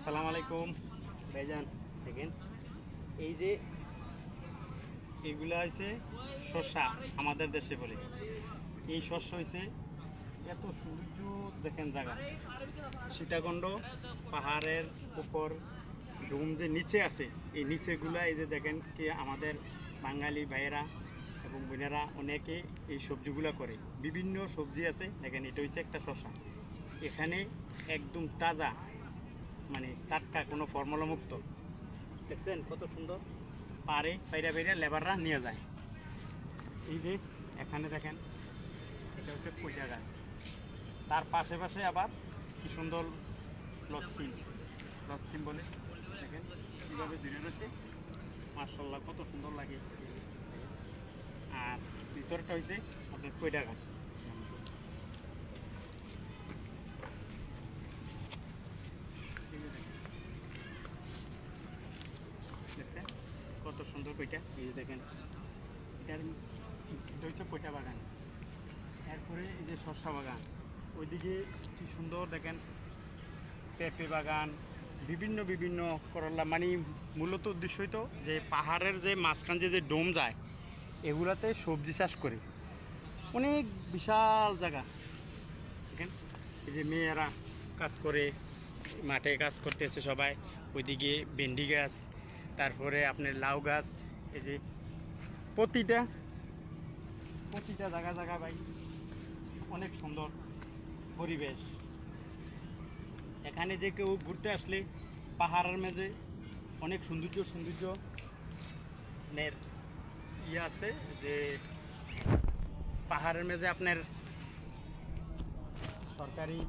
আসসালামু আলাইকুম ভাইজান। সেকেন্ড এই যে এগুলা হয়েছে শস্যা, আমাদের দেশে বলে এই শস্য হয়েছে এত সৌন্দর্য। দেখেন জায়গা সীতাকুণ্ড পাহাড়ের উপর ডোম যে নিচে আছে, এই নিচেগুলা এই যে দেখেন কি আমাদের বাঙালি ভাইয়েরা এবং বোনেরা অনেকে এই সবজিগুলা করে। বিভিন্ন সবজি আছে, দেখেন এটা হচ্ছে একটা শস্যা। এখানে একদম তাজা, মানে টাটকা, কোনো ফর্মুলা মুক্ত। দেখছেন কত সুন্দর, পারে পাইরা পাইরা লেবাররা নিয়ে যায়। এই যে এখানে দেখেন এটা হচ্ছে পয়সা গাছ, তার পাশে পাশে আবার কি সুন্দর লচ্ছিম, লচ্ছিম বলে দেখেন কীভাবে দূরে রয়েছে। মার্শাল্লাহ কত সুন্দর লাগে। আর ভিতরটা হয়েছে আপনার কয়টা গাছ। দেখছেন কত সুন্দর কইটা। এই যে দেখেন এটা হচ্ছে কইটা বাগান। এরপরে এই যে শস্যা বাগান, ওইদিকে কি সুন্দর দেখেন পেঁপে বাগান, বিভিন্ন বিভিন্ন করলা। মানে মূলত উদ্দেশ্যই তো যে পাহাড়ের যে মাঝখান যে ডোম যায়, এগুলাতে সবজি চাষ করে অনেক বিশাল জায়গা। দেখেন এই যে মেয়েরা কাজ করে, মাঠে কাজ করতেছে সবাই। ওইদিকে ভেন্ডি গাছ, তারপরে আপনার লাউ গাছ। এই যে প্রতিটা জায়গা জায়গা ভাই অনেক সুন্দর পরিবেশ। এখানে যে কেউ ঘুরতে আসলে পাহাড়ের মেঝে অনেক সৌন্দর্য নের ইয়ে আছে, যে পাহাড়ের মেঝে আপনার সরকারি